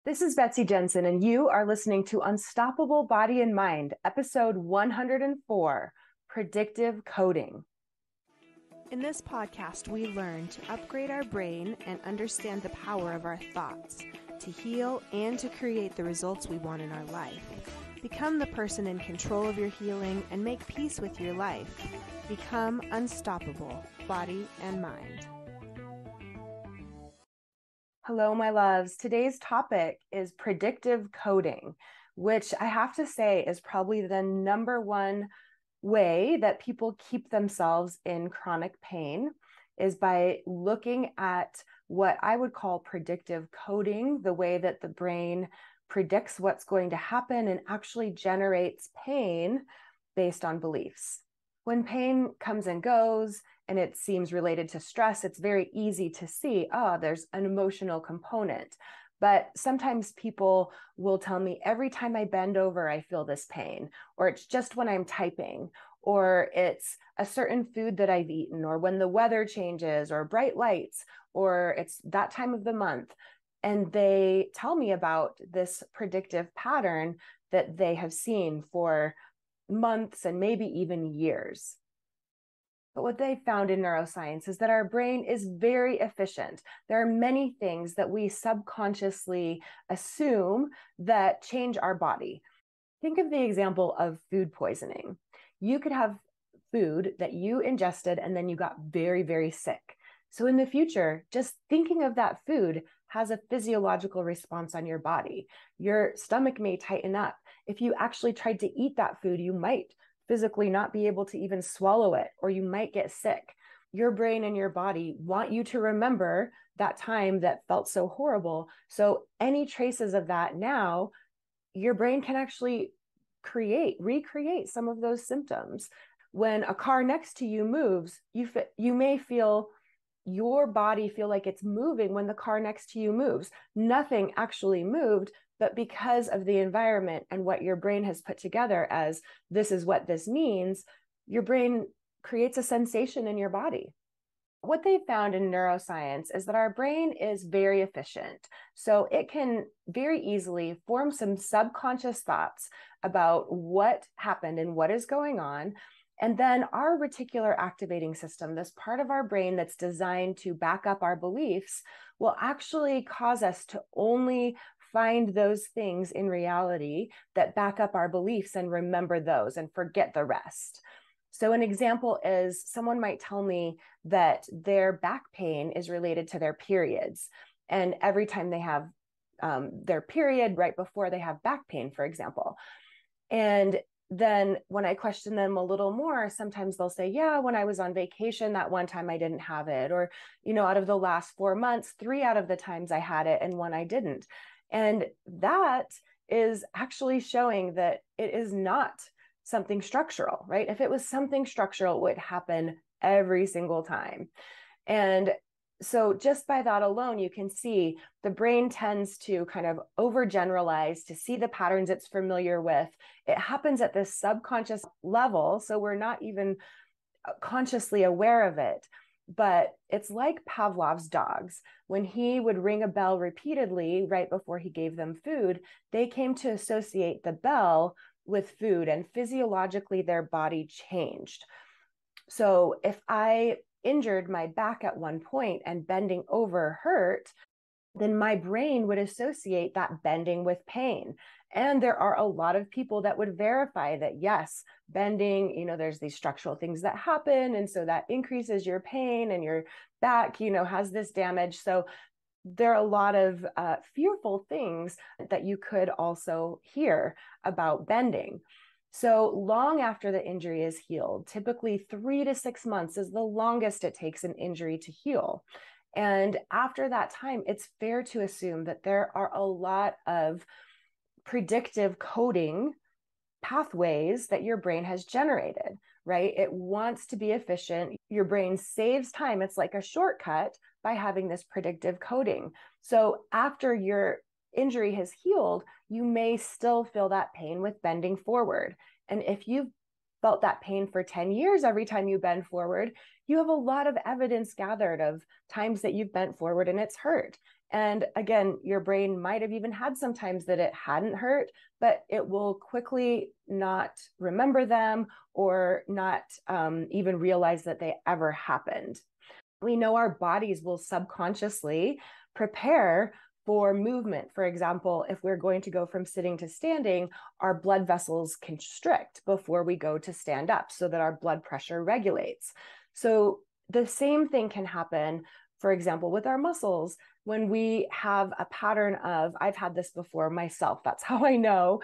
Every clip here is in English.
This is Betsy Jensen, and you are listening to Unstoppable Body and Mind, episode 104, Predictive Coding. In this podcast, we learn to upgrade our brain and understand the power of our thoughts, to heal and to create the results we want in our life. Become the person in control of your healing and make peace with your life. Become unstoppable, body and mind. Hello, my loves. Today's topic is predictive coding, which I have to say is probably the number one way that people keep themselves in chronic pain is by looking at what I would call predictive coding, the way that the brain predicts what's going to happen and actually generates pain based on beliefs. When pain comes and goes and it seems related to stress, it's very easy to see, there's an emotional component. But sometimes people will tell me every time I bend over, I feel this pain, or it's just when I'm typing, or it's a certain food that I've eaten, or when the weather changes, or bright lights, or it's that time of the month. And they tell me about this predictive pattern that they have seen for months and maybe even years. But what they found in neuroscience is that our brain is very efficient. There are many things that we subconsciously assume that change our body. Think of the example of food poisoning. You could have food that you ingested and then you got very, very sick. So in the future, just thinking of that food has a physiological response on your body. Your stomach may tighten up. If you actually tried to eat that food, you might physically not be able to even swallow it, or you might get sick. Your brain and your body want you to remember that time that felt so horrible. So any traces of that now, your brain can actually recreate some of those symptoms. When a car next to you moves, you may feel your body feel like it's moving when the car next to you moves. Nothing actually moved, but because of the environment and what your brain has put together as this is what this means, your brain creates a sensation in your body. What they found in neuroscience is that our brain is very efficient. So it can very easily form some subconscious thoughts about what happened and what is going on. And then our reticular activating system, this part of our brain that's designed to back up our beliefs, will actually cause us to only find those things in reality that back up our beliefs and remember those and forget the rest. So an example is someone might tell me that their back pain is related to their periods. And every time they have their period right before they have back pain, for example. And then when I question them a little more, sometimes they'll say, yeah, when I was on vacation, that one time I didn't have it. Or, out of the last 4 months, 3 out of the times I had it and one I didn't. And that is actually showing that it is not something structural, right? If it was something structural, it would happen every single time. And so just by that alone, you can see the brain tends to kind of overgeneralize to see the patterns it's familiar with. It happens at this subconscious level, so we're not even consciously aware of it. But it's like Pavlov's dogs. When he would ring a bell repeatedly right before he gave them food, they came to associate the bell with food, and physiologically their body changed. So if I injured my back at one point and bending over hurt, then my brain would associate that bending with pain. And there are a lot of people that would verify that, yes, bending, there's these structural things that happen. And so that increases your pain and your back, has this damage. So there are a lot of fearful things that you could also hear about bending. So long after the injury is healed, typically 3 to 6 months is the longest it takes an injury to heal. And after that time, it's fair to assume that there are a lot of predictive coding pathways that your brain has generated, right? It wants to be efficient. Your brain saves time. It's like a shortcut by having this predictive coding. So after your injury has healed, you may still feel that pain with bending forward. And if you've felt that pain for 10 years every time you bend forward, you have a lot of evidence gathered of times that you've bent forward and it's hurt. And again, your brain might have even had some times that it hadn't hurt, but it will quickly not remember them or not even realize that they ever happened. We know our bodies will subconsciously prepare for movement. For example, if we're going to go from sitting to standing, our blood vessels constrict before we go to stand up so that our blood pressure regulates. So the same thing can happen, for example, with our muscles. When we have a pattern of, I've had this before myself, that's how I know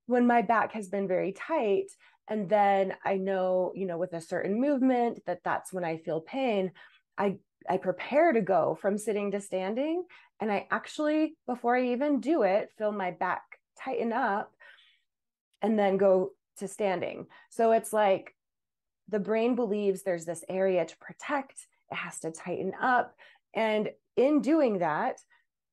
when my back has been very tight. And then I know, with a certain movement that's when I feel pain. I prepare to go from sitting to standing. And I actually, before I even do it, feel my back tighten up and then go to standing. So it's like the brain believes there's this area to protect, it has to tighten up. And in doing that,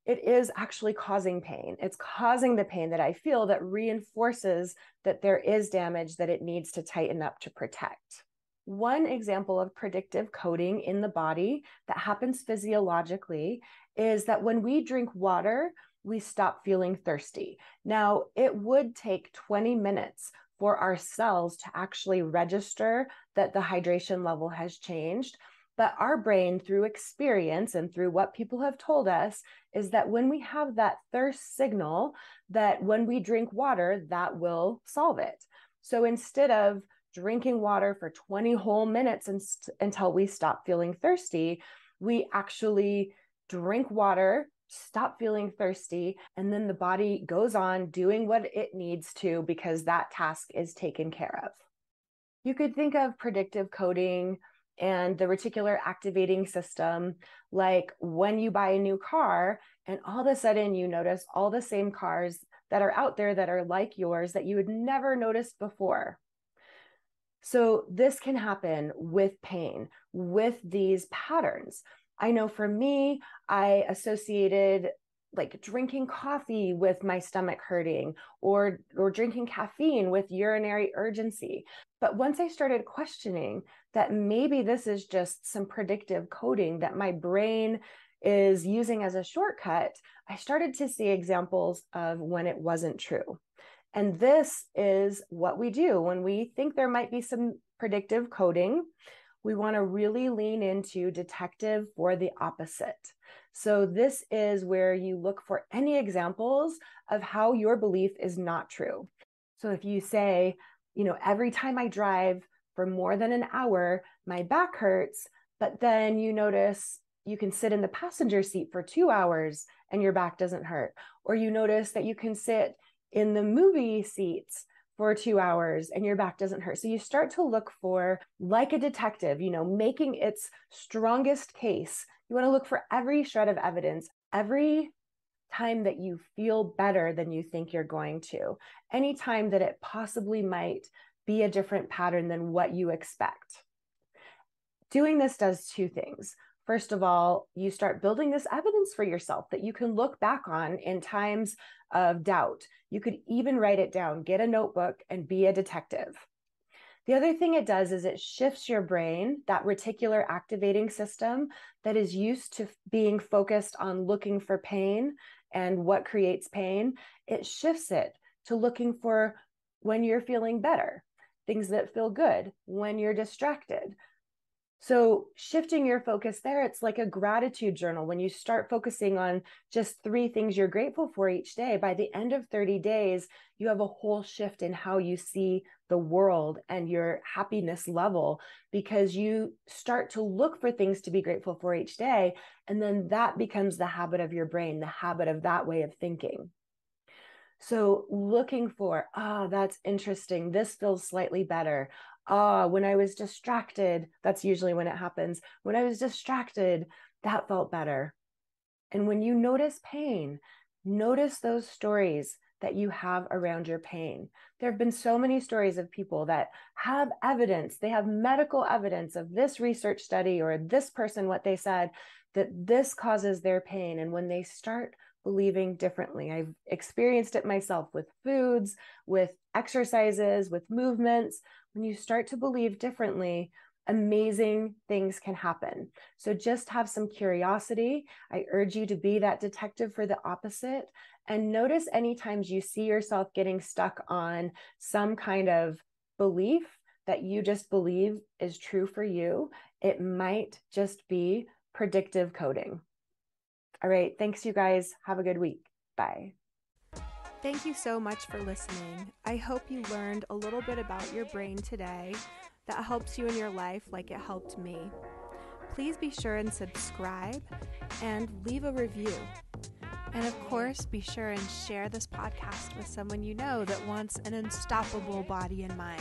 it is actually causing pain. It's causing the pain that I feel that reinforces that there is damage that it needs to tighten up to protect. One example of predictive coding in the body that happens physiologically is that when we drink water, we stop feeling thirsty. Now, it would take 20 minutes for our cells to actually register that the hydration level has changed. But our brain, through experience and through what people have told us, is that when we have that thirst signal, that when we drink water, that will solve it. So instead of drinking water for 20 whole minutes until we stop feeling thirsty, we actually drink water, stop feeling thirsty, and then the body goes on doing what it needs to because that task is taken care of. You could think of predictive coding and the reticular activating system like when you buy a new car and all of a sudden you notice all the same cars that are out there that are like yours that you had never noticed before. So this can happen with pain, with these patterns. I know for me, I associated like drinking coffee with my stomach hurting or drinking caffeine with urinary urgency. But once I started questioning that maybe this is just some predictive coding that my brain is using as a shortcut, I started to see examples of when it wasn't true. And this is what we do when we think there might be some predictive coding. We want to really lean into detective for the opposite. So this is where you look for any examples of how your belief is not true. So if you say, every time I drive for more than an hour, my back hurts, but then you notice you can sit in the passenger seat for 2 hours and your back doesn't hurt, or you notice that you can sit in the movie seats for 2 hours and your back doesn't hurt. So you start to look for, like a detective, making its strongest case. You want to look for every shred of evidence, every time that you feel better than you think you're going to, any time that it possibly might be a different pattern than what you expect. Doing this does two things. First of all, you start building this evidence for yourself that you can look back on in times of doubt. You could even write it down, get a notebook, and be a detective. The other thing it does is it shifts your brain, that reticular activating system that is used to being focused on looking for pain and what creates pain. It shifts it to looking for when you're feeling better, things that feel good, when you're distracted. So shifting your focus there, it's like a gratitude journal. When you start focusing on just 3 things you're grateful for each day, by the end of 30 days, you have a whole shift in how you see the world and your happiness level, because you start to look for things to be grateful for each day. And then that becomes the habit of your brain, the habit of that way of thinking. So looking for, that's interesting. This feels slightly better. When I was distracted, that's usually when it happens. When I was distracted, that felt better. And when you notice pain, notice those stories that you have around your pain. There have been so many stories of people that have evidence, they have medical evidence of this research study or this person, what they said, that this causes their pain. And when they start believing differently, I've experienced it myself with foods, with exercises, with movements. When you start to believe differently, amazing things can happen. So just have some curiosity. I urge you to be that detective for the opposite, and notice any times you see yourself getting stuck on some kind of belief that you just believe is true for you. It might just be predictive coding. All right. Thanks, you guys. Have a good week. Bye. Thank you so much for listening. I hope you learned a little bit about your brain today that helps you in your life like it helped me. Please be sure and subscribe and leave a review. And of course, be sure and share this podcast with someone you know that wants an unstoppable body and mind.